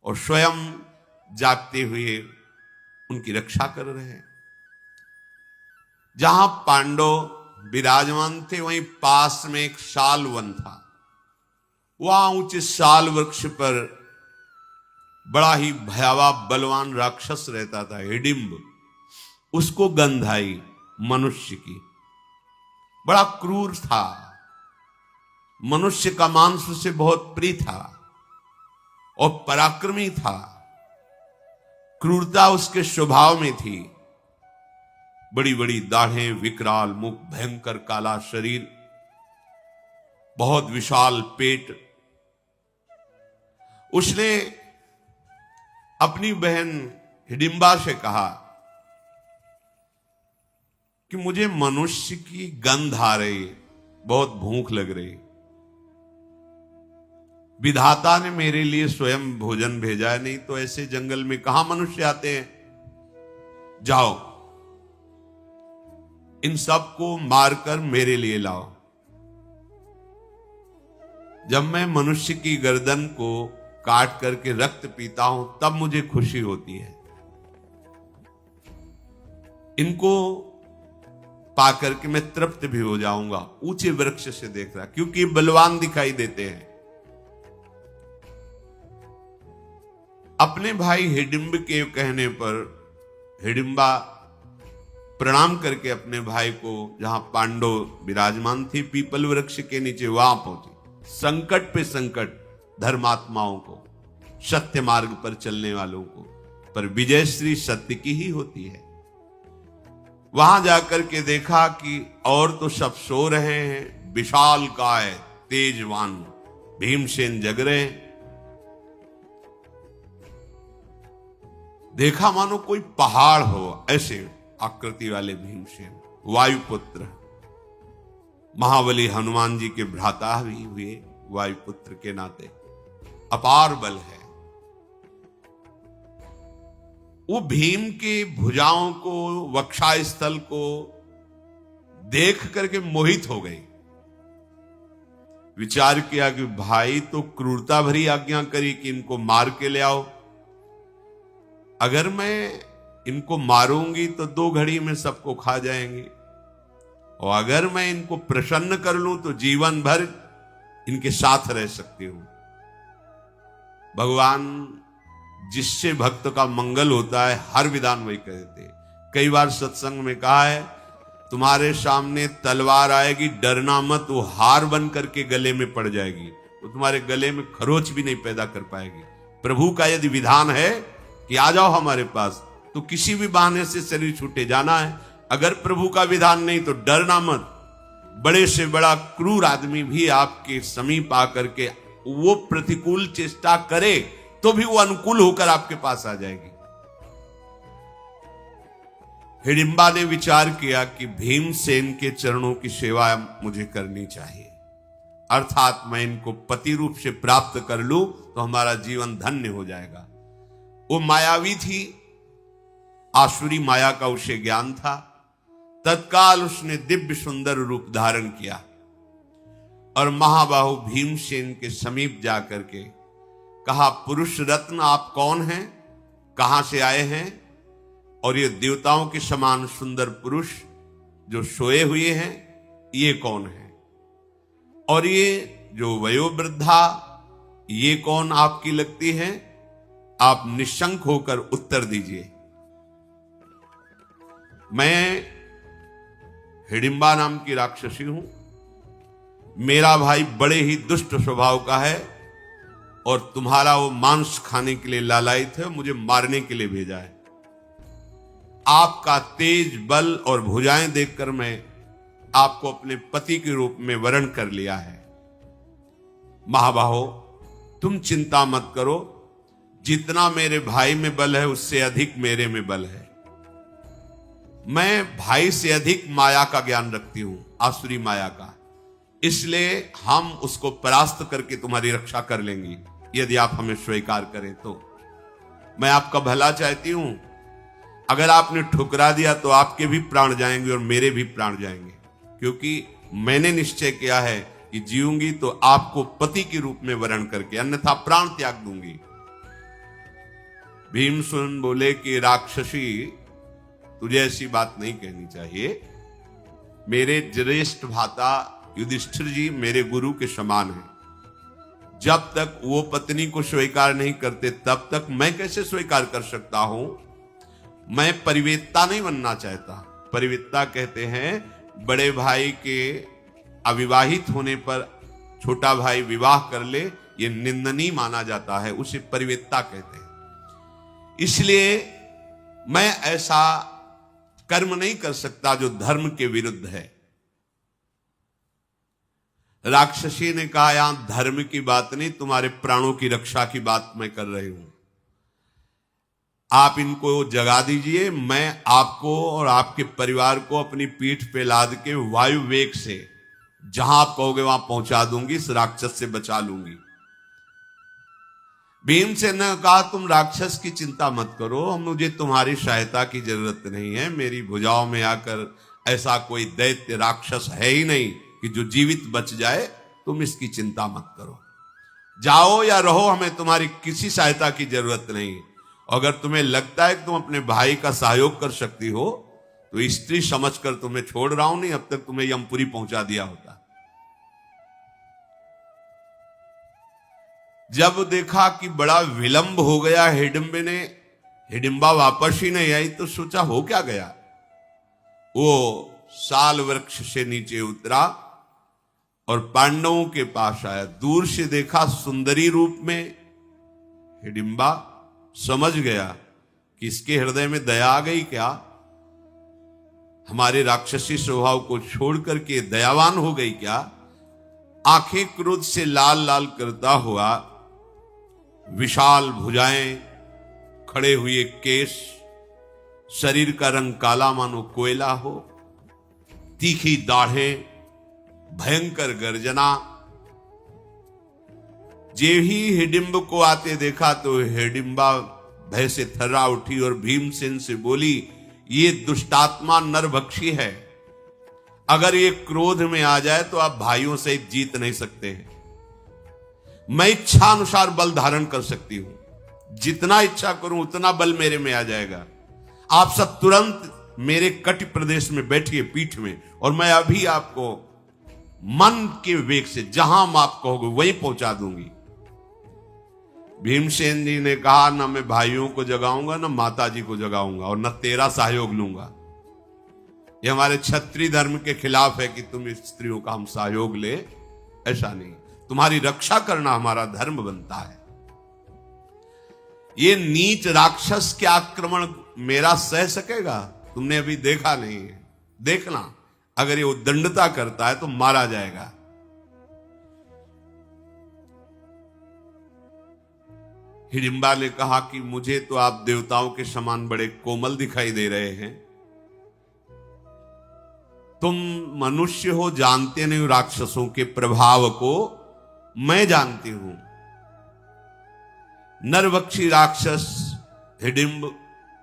और स्वयं जागते हुए उनकी रक्षा कर रहे हैं। जहां पांडव विराजमान थे वहीं पास में एक साल वन था। वहां ऊंचे साल वृक्ष पर बड़ा ही भयावह बलवान राक्षस रहता था, हिडिंब। उसको गंध आई मनुष्य की, बड़ा क्रूर था, मनुष्य का मांस उसे बहुत प्रिय था और पराक्रमी था। क्रूरता उसके स्वभाव में थी। बड़ी बड़ी दाढ़ें, विकराल मुख, भयंकर काला शरीर, बहुत विशाल पेट। उसने अपनी बहन हिडिंबा से कहा कि मुझे मनुष्य की गंध आ रही, बहुत भूख लग रही। विधाता ने मेरे लिए स्वयं भोजन भेजा है, नहीं तो ऐसे जंगल में कहां मनुष्य आते हैं। जाओ, इन सबको मारकर मेरे लिए लाओ। जब मैं मनुष्य की गर्दन को काट करके रक्त पीता हूं तब मुझे खुशी होती है। इनको पाकर के मैं तृप्त भी हो जाऊंगा। ऊंचे वृक्ष से देख रहा, क्योंकि बलवान दिखाई देते हैं। अपने भाई हिडिंब के कहने पर हिडिंबा प्रणाम करके अपने भाई को, जहां पांडव विराजमान थे पीपल वृक्ष के नीचे, वहां पहुंचे। संकट पे संकट धर्मात्माओं को, सत्य मार्ग पर चलने वालों को, पर विजय श्री सत्य की ही होती है। वहां जाकर के देखा कि और तो सब सो रहे हैं। विशाल काय तेजवान भीमसेन जग रहे हैं। देखा मानो कोई पहाड़ हो, ऐसे आकृति वाले भीमसेन, वायुपुत्र, महाबली हनुमान जी के भ्राता भी हुए वायुपुत्र के नाते, अपार बल है। वो भीम के भुजाओं को, वक्षास्थल को देख करके मोहित हो गई। विचार किया कि भाई तो क्रूरता भरी आज्ञा करी कि इनको मार के ले आओ। अगर मैं इनको मारूंगी तो 2 घड़ी में सबको खा जाएंगे, और अगर मैं इनको प्रसन्न कर लूं तो जीवन भर इनके साथ रह सकती हूं। भगवान जिससे भक्त का मंगल होता है हर विधान वही कहते। कई बार सत्संग में कहा है, तुम्हारे सामने तलवार आएगी, डरना मत, वो हार बन करके गले में पड़ जाएगी, वो तुम्हारे गले में खरोच भी नहीं पैदा कर पाएगी। प्रभु का यदि विधान है कि आ जाओ हमारे पास, तो किसी भी बहाने से शरीर छूटे जाना है। अगर प्रभु का विधान नहीं तो डरना मत। बड़े से बड़ा क्रूर आदमी भी आपके समीप आकर के वो प्रतिकूल चेष्टा करे तो भी वो अनुकूल होकर आपके पास आ जाएगी। हिडिंबा ने विचार किया कि भीमसेन के चरणों की सेवा मुझे करनी चाहिए, अर्थात मैं इनको पति रूप से प्राप्त कर लूं तो हमारा जीवन धन्य हो जाएगा। वो मायावी थी, आसुरी माया का उसे ज्ञान था। तत्काल उसने दिव्य सुंदर रूप धारण किया और महाबाहु भीमसेन के समीप जाकर के कहा, पुरुष रत्न आप कौन हैं, कहां से आए हैं, और ये देवताओं के समान सुंदर पुरुष जो सोए हुए हैं ये कौन है, और ये जो वयोवृद्धा ये कौन आपकी लगती है। आप निशंक होकर उत्तर दीजिए। मैं हिडिंबा नाम की राक्षसी हूं। मेरा भाई बड़े ही दुष्ट स्वभाव का है और तुम्हारा वो मांस खाने के लिए लालायित है, मुझे मारने के लिए भेजा है। आपका तेज बल और भुजाएं देखकर मैं आपको अपने पति के रूप में वरण कर लिया है। महाबाहो, तुम चिंता मत करो, जितना मेरे भाई में बल है उससे अधिक मेरे में बल है। मैं भाई से अधिक माया का ज्ञान रखती हूं, आसुरी माया का, इसलिए हम उसको परास्त करके तुम्हारी रक्षा कर लेंगी यदि आप हमें स्वीकार करें तो। मैं आपका भला चाहती हूं, अगर आपने ठुकरा दिया तो आपके भी प्राण जाएंगे और मेरे भी प्राण जाएंगे, क्योंकि मैंने निश्चय किया है कि जीऊंगी तो आपको पति के रूप में वरण करके, अन्यथा प्राण त्याग दूंगी। भीमसेन बोले कि राक्षसी, तुझे ऐसी बात नहीं कहनी चाहिए। मेरे ज्येष्ठ भ्राता युधिष्ठिर जी मेरे गुरु के समान हैं। जब तक वो पत्नी को स्वीकार नहीं करते तब तक मैं कैसे स्वीकार कर सकता हूं। मैं परिवेत्ता नहीं बनना चाहता। परिवेत्ता कहते हैं बड़े भाई के अविवाहित होने पर छोटा भाई विवाह कर ले, ये निंदनीय माना जाता है, उसे परिवेत्ता कहते हैं। इसलिए मैं ऐसा कर्म नहीं कर सकता जो धर्म के विरुद्ध है। राक्षसी ने कहा, यहां धर्म की बात नहीं, तुम्हारे प्राणों की रक्षा की बात मैं कर रही हूं। आप इनको जगा दीजिए, मैं आपको और आपके परिवार को अपनी पीठ पे लाद के वायु वेग से जहां आप कहोगे वहां पहुंचा दूंगी, इस राक्षस से बचा लूंगी। भीमसेन ने कहा, तुम राक्षस की चिंता मत करो, मुझे तुम्हारी सहायता की जरूरत नहीं है। मेरी भुजाओं में आकर ऐसा कोई दैत्य राक्षस है ही नहीं कि जो जीवित बच जाए। तुम इसकी चिंता मत करो, जाओ या रहो, हमें तुम्हारी किसी सहायता की जरूरत नहीं। अगर तुम्हें लगता है कि तुम अपने भाई का सहयोग कर सकती हो तो स्त्री समझकर तुम्हें छोड़ रहा हूं, नहीं अब तक तुम्हें यमपुरी पहुंचा दिया होता। जब देखा कि बड़ा विलंब हो गया, हिडिंबा वापस ही नहीं आई, तो सोचा हो क्या गया। वो साल वृक्ष से नीचे उतरा और पांडवों के पास आया। दूर से देखा सुंदरी रूप में हिडिंबा, समझ गया कि इसके हृदय में दया आ गई क्या, हमारे राक्षसी स्वभाव को छोड़ करके दयावान हो गई क्या। आंखें क्रोध से लाल लाल करता हुआ, विशाल भुजाएं, खड़े हुए केश, शरीर का रंग काला मानो कोयला हो, तीखी दाढ़ें, भयंकर गर्जना। जे ही हिडिंब को आते देखा तो हिडिंबा भय से थर्रा उठी और भीमसेन से बोली, ये दुष्टात्मा नरभक्षी है, अगर ये क्रोध में आ जाए तो आप भाइयों से जीत नहीं सकते हैं। मैं इच्छा अनुसार बल धारण कर सकती हूं, जितना इच्छा करूं उतना बल मेरे में आ जाएगा। आप सब तुरंत मेरे कटि प्रदेश में बैठिए पीठ में, और मैं अभी आपको मन के वेग से जहां आप कहोगे वहीं पहुंचा दूंगी। भीमसेन जी ने कहा, ना मैं भाइयों को जगाऊंगा, ना माता जी को जगाऊंगा, और न तेरा सहयोग लूंगा। ये हमारे क्षत्रिय धर्म के खिलाफ है कि तुम स्त्रियों का हम सहयोग ले, ऐसा नहीं। तुम्हारी रक्षा करना हमारा धर्म बनता है। ये नीच राक्षस के आक्रमण मेरा सह सकेगा? तुमने अभी देखा नहीं है, देखना, अगर ये उद्दंडता करता है तो मारा जाएगा। हिडिंबा ने कहा कि मुझे तो आप देवताओं के समान बड़े कोमल दिखाई दे रहे हैं, तुम मनुष्य हो, जानते नहीं हो राक्षसों के प्रभाव को, मैं जानती हूं। नरभक्षी राक्षस हिडिंब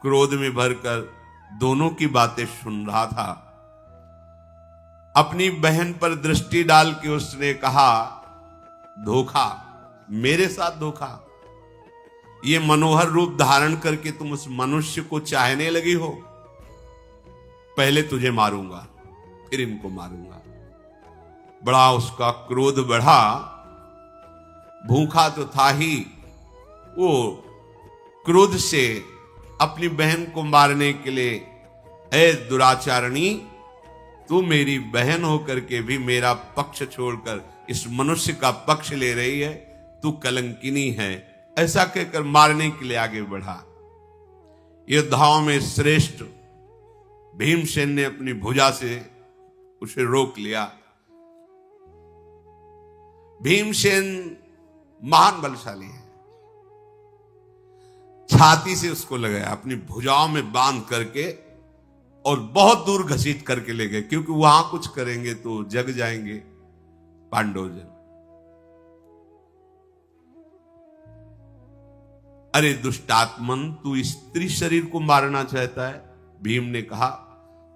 क्रोध में भरकर दोनों की बातें सुन रहा था। अपनी बहन पर दृष्टि डाल के उसने कहा, धोखा, मेरे साथ धोखा, ये मनोहर रूप धारण करके तुम उस मनुष्य को चाहने लगी हो। पहले तुझे मारूंगा, फिर इनको मारूंगा। बड़ा उसका क्रोध बढ़ा, भूखा तो था ही, वो क्रोध से अपनी बहन को मारने के लिए, ऐ दुराचारणी, तू मेरी बहन होकर के भी मेरा पक्ष छोड़कर इस मनुष्य का पक्ष ले रही है, तू कलंकिनी है, ऐसा कहकर मारने के लिए आगे बढ़ा। योद्धाओं में श्रेष्ठ भीमसेन ने अपनी भुजा से उसे रोक लिया। भीमसेन महान बलशाली है, छाती से उसको लगाया, अपनी भुजाओं में बांध करके और बहुत दूर घसीट करके ले गए, क्योंकि वहां कुछ करेंगे तो जग जाएंगे पांडवजन। अरे दुष्टात्मन, तू स्त्री शरीर को मारना चाहता है? भीम ने कहा,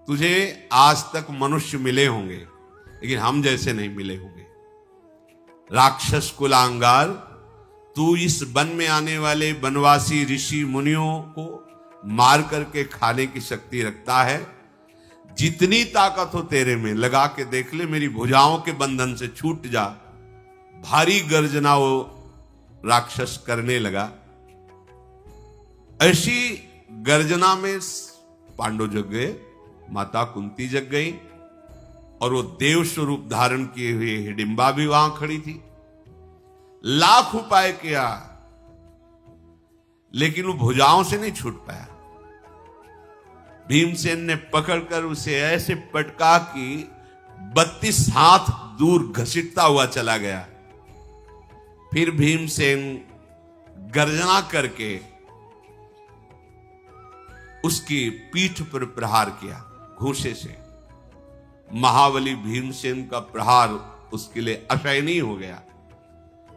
तुझे आज तक मनुष्य मिले होंगे, लेकिन हम जैसे नहीं मिले होंगे। राक्षस कुलांगार, तू इस वन में आने वाले वनवासी ऋषि मुनियों को मार करके खाने की शक्ति रखता है। जितनी ताकत हो तेरे में लगा के देख ले, मेरी भुजाओं के बंधन से छूट जा। भारी गर्जना वो राक्षस करने लगा। ऐसी गर्जना में पांडव जग गए, माता कुंती जग गई, और वो देव स्वरूप धारण किए हुए हिडिंबा भी वहां खड़ी थी। लाख उपाय किया लेकिन वो भुजाओं से नहीं छूट पाया। भीमसेन ने पकड़कर उसे ऐसे पटका कि 32 हाथ दूर घसीटता हुआ चला गया। फिर भीमसेन गर्जना करके उसकी पीठ पर प्रहार किया घूंसे से। महाबली भीमसेन का प्रहार उसके लिए असहनीय हो गया।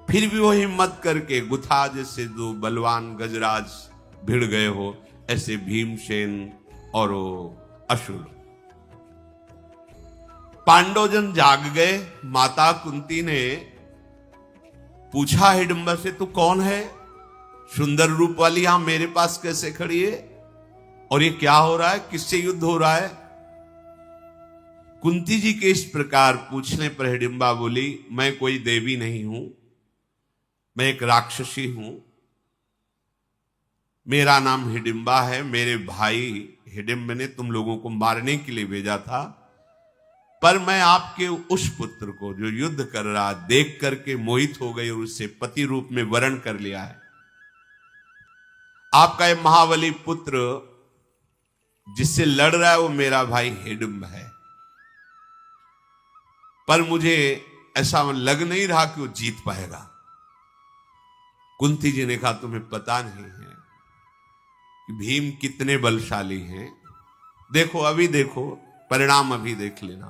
फिर भी वो हिम्मत करके गुथा जैसे दो बलवान गजराज भिड़ गए हो, ऐसे भीमसेन और वो असुर। पांडवजन जाग गए। माता कुंती ने पूछा हिडिंबा से, तू कौन है? सुंदर रूप वाली यहां मेरे पास कैसे खड़ी है? और ये क्या हो रहा है? किससे युद्ध हो रहा है? कुंती जी के इस प्रकार पूछने पर हिडिंबा बोली, मैं कोई देवी नहीं हूं, मैं एक राक्षसी हूं। मेरा नाम हिडिंबा है। मेरे भाई हिडिंब ने तुम लोगों को मारने के लिए भेजा था, पर मैं आपके उस पुत्र को जो युद्ध कर रहा देख करके मोहित हो गई और उससे पति रूप में वरण कर लिया है। आपका ये महाबली पुत्र जिससे लड़ रहा है वो मेरा भाई हिडिंब है, पर मुझे ऐसा लग नहीं रहा कि वो जीत पाएगा। कुंती जी ने कहा, तुम्हें पता नहीं है कि भीम कितने बलशाली हैं। देखो, अभी देखो, परिणाम अभी देख लेना।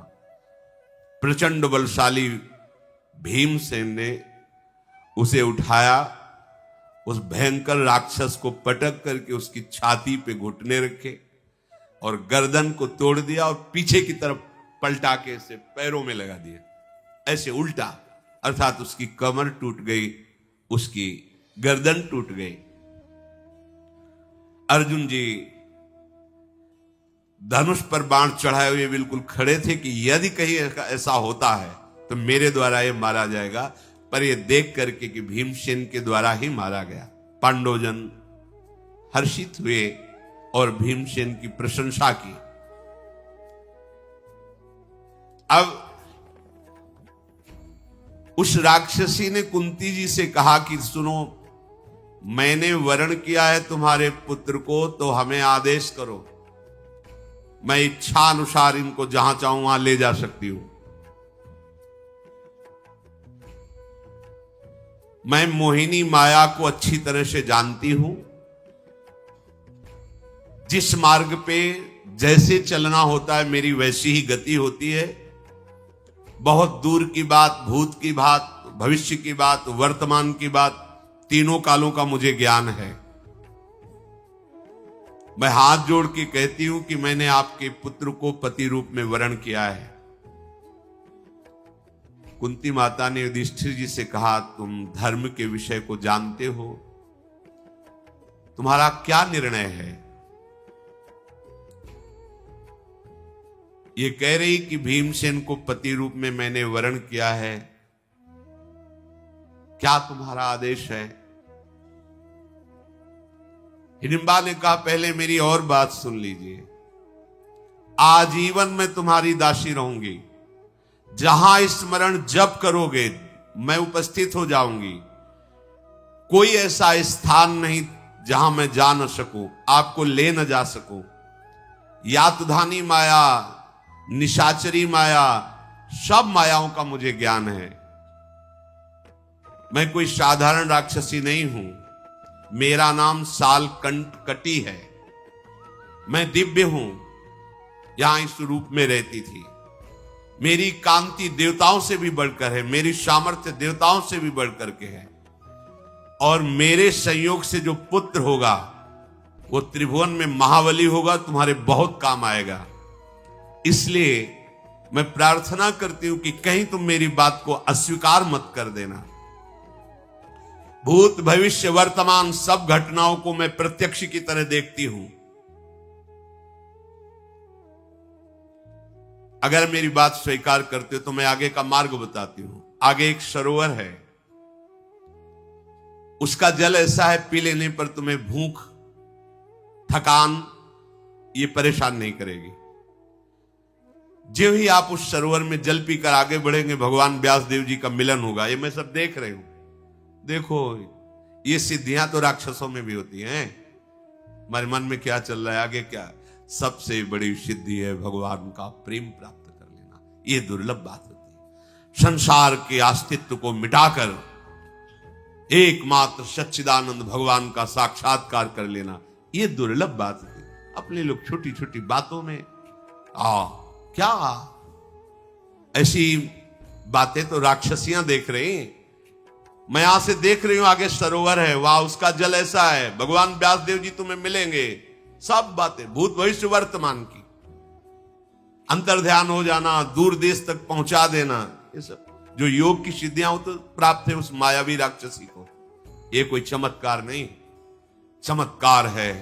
प्रचंड बलशाली भीमसेन ने उसे उठाया, उस भयंकर राक्षस को पटक करके उसकी छाती पे घुटने रखे और गर्दन को तोड़ दिया और पीछे की तरफ पलटा के इसे पैरों में लगा दिया, ऐसे उल्टा, अर्थात उसकी कमर टूट गई, उसकी गर्दन टूट गई। अर्जुन जी धनुष पर बाण चढ़ाए हुए बिल्कुल खड़े थे कि यदि कहीं ऐसा होता है तो मेरे द्वारा ये मारा जाएगा, पर ये देख करके कि भीमसेन के द्वारा ही मारा गया। पांडवजन हर्षित हुए और भीमसेन की प्रशंसा की। अब उस राक्षसी ने कुंती जी से कहा कि सुनो, मैंने वरण किया है तुम्हारे पुत्र को, तो हमें आदेश करो, मैं इच्छा अनुसार इनको जहां चाहूं वहां ले जा सकती हूं। मैं मोहिनी माया को अच्छी तरह से जानती हूं। जिस मार्ग पे जैसे चलना होता है मेरी वैसी ही गति होती है। बहुत दूर की बात, भूत की बात, भविष्य की बात, वर्तमान की बात, तीनों कालों का मुझे ज्ञान है। मैं हाथ जोड़ के कहती हूं कि मैंने आपके पुत्र को पति रूप में वरण किया है। कुंती माता ने युधिष्ठिर जी से कहा, तुम धर्म के विषय को जानते हो, तुम्हारा क्या निर्णय है? ये कह रही कि भीमसेन को पति रूप में मैंने वरण किया है, क्या तुम्हारा आदेश है? हिडिंबा ने कहा, पहले मेरी और बात सुन लीजिए। आजीवन मैं तुम्हारी दासी रहूंगी। जहां स्मरण जप करोगे मैं उपस्थित हो जाऊंगी। कोई ऐसा स्थान नहीं जहां मैं जा न सकूं, आपको ले न जा सकूं। यातधानी माया, निशाचरी माया, सब मायाओं का मुझे ज्ञान है। मैं कोई साधारण राक्षसी नहीं हूं। मेरा नाम सालकंठकटी है। मैं दिव्य हूं, यहां इस रूप में रहती थी। मेरी कांति देवताओं से भी बढ़कर है, मेरी सामर्थ्य देवताओं से भी बढ़कर के है। और मेरे संयोग से जो पुत्र होगा वो त्रिभुवन में महाबली होगा, तुम्हारे बहुत काम आएगा। इसलिए मैं प्रार्थना करती हूं कि कहीं तुम मेरी बात को अस्वीकार मत कर देना। भूत भविष्य वर्तमान सब घटनाओं को मैं प्रत्यक्ष की तरह देखती हूं। अगर मेरी बात स्वीकार करते हो तो मैं आगे का मार्ग बताती हूं। आगे एक सरोवर है, उसका जल ऐसा है पी लेने पर तुम्हें भूख थकान ये परेशान नहीं करेगी। जो ही आप उस सरोवर में जल पीकर आगे बढ़ेंगे भगवान व्यास देव जी का मिलन होगा। ये मैं सब देख रही हूं। देखो ये सिद्धियां तो राक्षसों में भी होती हैं। हमारे मन में क्या चल रहा है आगे क्या? सबसे बड़ी सिद्धि है भगवान का प्रेम प्राप्त कर लेना। ये दुर्लभ बात होती है। संसार के अस्तित्व को मिटाकर एकमात्र सच्चिदानंद भगवान का साक्षात्कार कर लेना, ये दुर्लभ बात होती है। अपने लोग छोटी छोटी बातों में क्या ऐसी बातें तो राक्षसियां देख रही हैं। मैं यहां से देख रही हूं आगे सरोवर है, वाह उसका जल ऐसा है, भगवान व्यास देव जी तुम्हें मिलेंगे। सब बातें भूत भविष्य वर्तमान की, अंतर ध्यान हो जाना, दूर देश तक पहुंचा देना, ये सब जो योग की सिद्धियां हो तो प्राप्त है उस मायावी राक्षसी को। ये कोई चमत्कार नहीं, चमत्कार है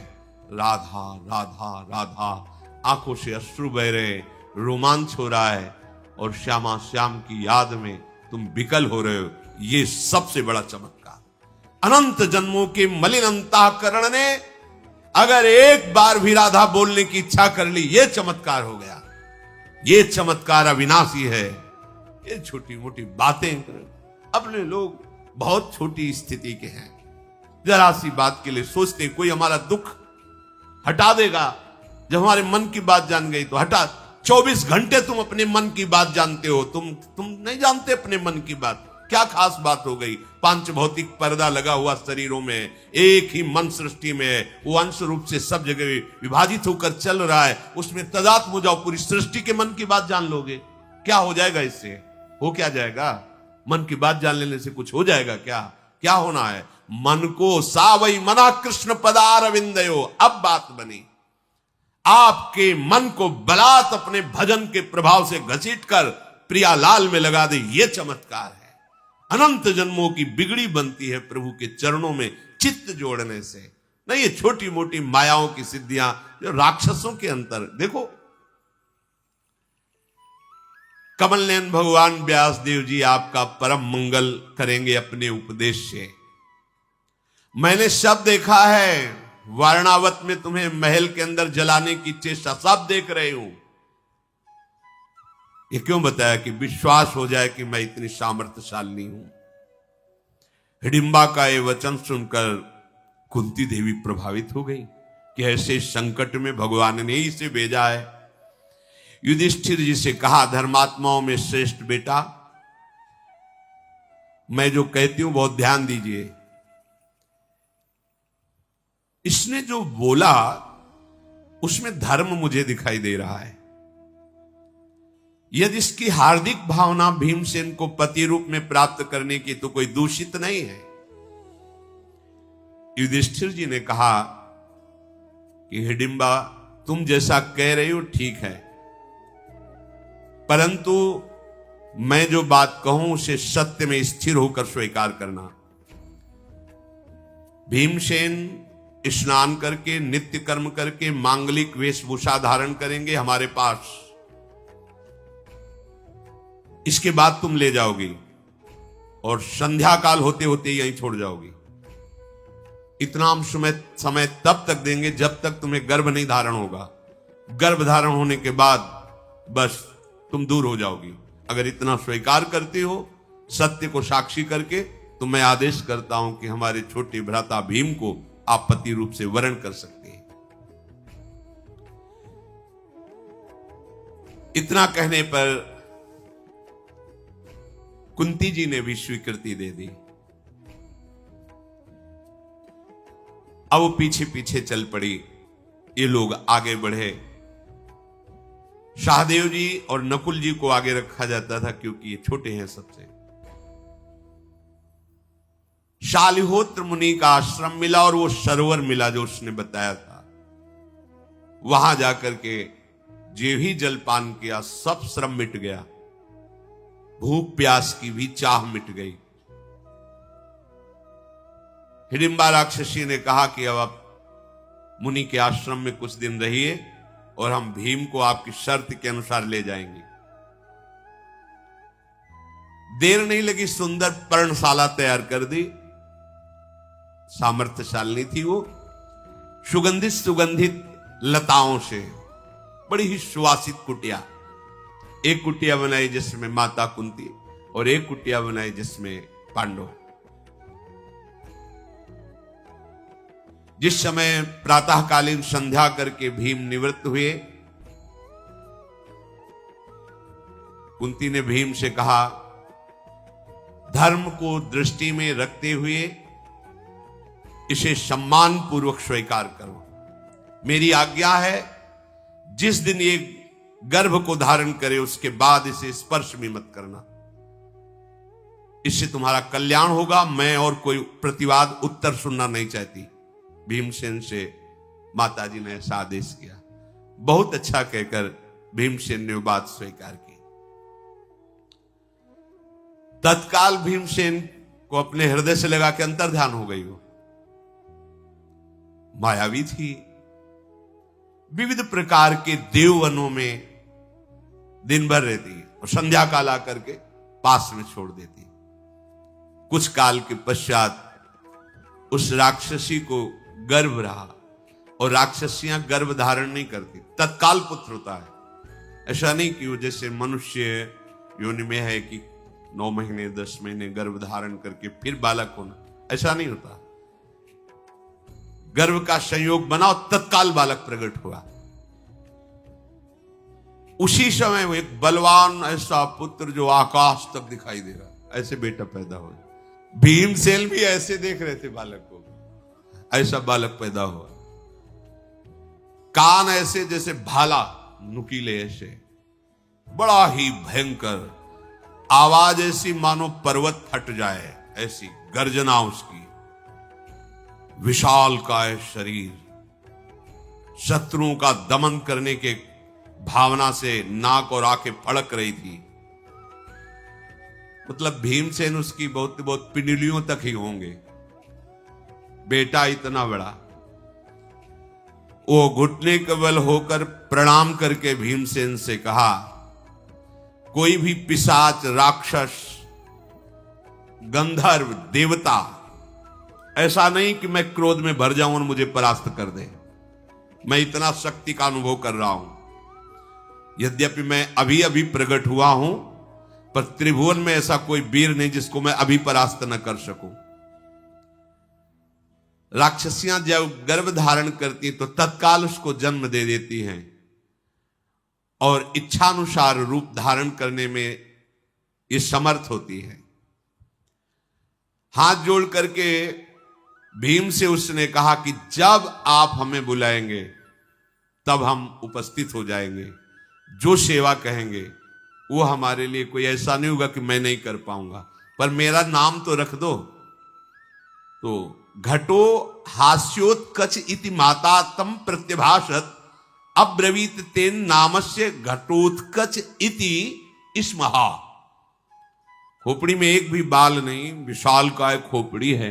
राधा राधा राधा। आंखों से अश्रु बह रहे, रोमांच हो रहा है और श्यामा श्याम की याद में तुम विकल हो रहे हो। ये सबसे बड़ा चमत्कार। अनंत जन्मों के मलिन अंतःकरण ने अगर एक बार भी राधा बोलने की इच्छा कर ली, ये चमत्कार हो गया। ये चमत्कार अविनाशी है। ये छोटी मोटी बातें अपने लोग बहुत छोटी स्थिति के हैं, जरा सी बात के लिए सोचते कोई हमारा दुख हटा देगा। जब हमारे मन की बात जान गई तो हटा। 24 घंटे तुम अपने मन की बात जानते हो, तुम नहीं जानते अपने मन की बात। क्या खास बात हो गई? पांच भौतिक पर्दा लगा हुआ शरीरों में, एक ही मन सृष्टि में है, वो अंश रूप से सब जगह विभाजित होकर चल रहा है। उसमें तदात्म हो जाओ, पूरी सृष्टि के मन की बात जान लोगे। क्या हो जाएगा इससे? हो क्या जाएगा? मन की बात जान लेने से कुछ हो जाएगा क्या? क्या होना है? मन को सावई मना कृष्ण पदारविंदयो। अब बात बनी, आपके मन को बलात् अपने भजन के प्रभाव से घसीटकर प्रियालाल में लगा दे। ये चमत्कार है। अनंत जन्मों की बिगड़ी बनती है प्रभु के चरणों में चित्त जोड़ने से। नहीं ये छोटी मोटी मायाओं की सिद्धियां जो राक्षसों के अंतर। देखो कमल नयन भगवान व्यास देव जी आपका परम मंगल करेंगे अपने उपदेश से। मैंने सब देखा है, वारणावत में तुम्हें महल के अंदर जलाने की चेष्टा सब देख रही हूं। ये क्यों बताया? कि विश्वास हो जाए कि मैं इतनी सामर्थ्यशाली हूं। हिडिंबा का ये वचन सुनकर कुंती देवी प्रभावित हो गई कि ऐसे संकट में भगवान ने ही इसे भेजा है। युधिष्ठिर जी से कहा, धर्मात्माओं में श्रेष्ठ बेटा, मैं जो कहती हूं बहुत ध्यान दीजिए। इसने जो बोला उसमें धर्म मुझे दिखाई दे रहा है। यदि इसकी हार्दिक भावना भीमसेन को पति रूप में प्राप्त करने की तो कोई दूषित नहीं है। युधिष्ठिर जी ने कहा कि हिडिंबा तुम जैसा कह रही हो ठीक है, परंतु मैं जो बात कहूं उसे सत्य में स्थिर होकर स्वीकार करना। भीमसेन स्नान करके नित्य कर्म करके मांगलिक वेशभूषा धारण करेंगे हमारे पास। इसके बाद तुम ले जाओगी और संध्या काल होते होते यहीं छोड़ जाओगी। इतना हम समय तब तक देंगे जब तक तुम्हें गर्भ नहीं धारण होगा। गर्भ धारण होने के बाद बस तुम दूर हो जाओगी। अगर इतना स्वीकार करते हो सत्य को साक्षी करके, तो मैं आदेश करता हूं कि हमारे छोटे भ्राता भीम को आप पति रूप से वर्ण कर सकते हैं। इतना कहने पर कुंती जी ने भी स्वीकृति दे दी। अब वो पीछे पीछे चल पड़ी। ये लोग आगे बढ़े। शाहदेव जी और नकुल जी को आगे रखा जाता था क्योंकि ये छोटे हैं सबसे। शालिहोत्र मुनि का आश्रम मिला और वो सरोवर मिला जो उसने बताया था। वहां जाकर के जो ही जलपान किया सब श्रम मिट गया। भूख प्यास की भी चाह मिट गई। हिडिंबा राक्षसी ने कहा कि अब आप मुनि के आश्रम में कुछ दिन रहिए और हम भीम को आपकी शर्त के अनुसार ले जाएंगे। देर नहीं लगी, सुंदर पर्णशाला तैयार कर दी। सामर्थ्यशालिनी थी वो, सुगंधित सुगंधित लताओं से बड़ी ही सुवासित कुटिया। एक कुटिया बनाई जिसमें माता कुंती और एक कुटिया बनाई जिसमें पांडव। जिस समय प्रातःकालीन संध्या करके भीम निवृत्त हुए, कुंती ने भीम से कहा, धर्म को दृष्टि में रखते हुए इसे सम्मान पूर्वक स्वीकार करो। मेरी आज्ञा है, जिस दिन ये गर्भ को धारण करे उसके बाद इसे स्पर्श भी मत करना, इससे तुम्हारा कल्याण होगा। मैं और कोई प्रतिवाद उत्तर सुनना नहीं चाहती। भीमसेन से माताजी ने ऐसा आदेश किया। बहुत अच्छा कहकर भीमसेन ने बात स्वीकार की। तत्काल भीमसेन को अपने हृदय से लगा कि अंतर्ध्यान हो गई हो। मायावी थी, विविध प्रकार के देववनों में दिन भर रहती और संध्या काल आकर के पास में छोड़ देती। कुछ काल के पश्चात उस राक्षसी को गर्भ रहा, और राक्षसियां गर्भ धारण नहीं करती, तत्काल पुत्र होता है। ऐसा नहीं कि वो जैसे मनुष्य योनि में है कि 9 महीने 10 महीने गर्भ धारण करके फिर बालक होना, ऐसा नहीं होता। गर्भ का संयोग बना और तत्काल बालक प्रकट हुआ। उसी समय वो एक बलवान ऐसा पुत्र जो आकाश तक दिखाई दे रहा, ऐसे बेटा पैदा हो। भीमसेन भी ऐसे देख रहे थे बालक को, ऐसा बालक पैदा हुआ। कान ऐसे जैसे भाला, नुकीले ऐसे, बड़ा ही भयंकर आवाज, ऐसी मानो पर्वत फट जाए, ऐसी गर्जना उसकी। विशालकाय शरीर, शत्रुओं का दमन करने के भावना से नाक और आंखें फड़क रही थी। मतलब भीमसेन उसकी बहुत बहुत पिंडलियों तक ही होंगे। बेटा इतना बड़ा। वो घुटने के बल होकर प्रणाम करके भीमसेन से कहा, कोई भी पिशाच, राक्षस, गंधर्व, देवता, ऐसा नहीं कि मैं क्रोध में भर जाऊं और मुझे परास्त कर दे। मैं इतना शक्ति का अनुभव कर रहा हूं। यद्यपि मैं अभी अभी प्रकट हुआ हूं, पर त्रिभुवन में ऐसा कोई वीर नहीं जिसको मैं अभी परास्त न कर सकूं। राक्षसियां जब गर्भ धारण करती तो तत्काल उसको जन्म दे देती हैं, और इच्छानुसार रूप धारण करने में ये समर्थ होती है। हाथ जोड़ करके भीम से उसने कहा कि जब आप हमें बुलाएंगे तब हम उपस्थित हो जाएंगे। जो सेवा कहेंगे वो हमारे लिए कोई ऐसा नहीं होगा कि मैं नहीं कर पाऊंगा, पर मेरा नाम तो रख दो। तो घटो हास्योत्कच इति माता तम प्रत्यभाषत अब्रवीत तेन नामस्य घटोत्कच इति स्महा। खोपड़ी में एक भी बाल नहीं, विशाल का एक खोपड़ी है।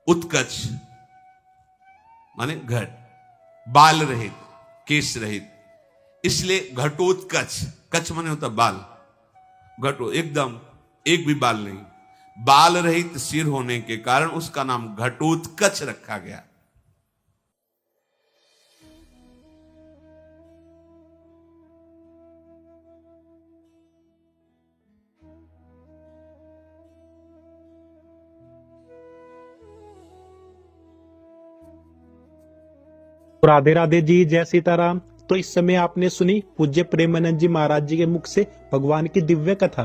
उत्कच माने घट, बाल रहित, केश रहित, इसलिए घटोत्कच। कच माने होता बाल, घटो एकदम एक भी बाल नहीं, बाल रहित सिर होने के कारण उसका नाम घटोत्कच रखा गया। राधे राधे जी, जय सीताराम। तो इस समय आपने सुनी पूज्य प्रेमानंद जी महाराज जी के मुख से भगवान की दिव्य कथा।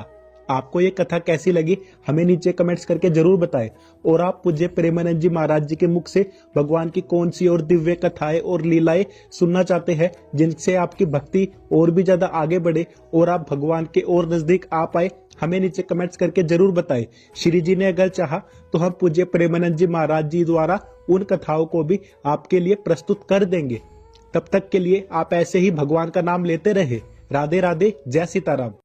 आपको ये कथा कैसी लगी हमें नीचे कमेंट्स करके जरूर बताएं। और आप पूज्य प्रेमानंद जी महाराज जी के मुख से भगवान की कौन सी और दिव्य कथाएं और लीलाएं सुनना चाहते हैं, जिनसे आपकी भक्ति और भी ज्यादा आगे बढ़े और आप भगवान के और नजदीक आ पाए, हमें नीचे कमेंट्स करके जरूर बताएं। श्री जी ने अगर चाहा तो हम पूज्य प्रेमानंद जी महाराज जी द्वारा उन कथाओं को भी आपके लिए प्रस्तुत कर देंगे। तब तक के लिए आप ऐसे ही भगवान का नाम लेते रहे। राधे राधे, जय सीताराम।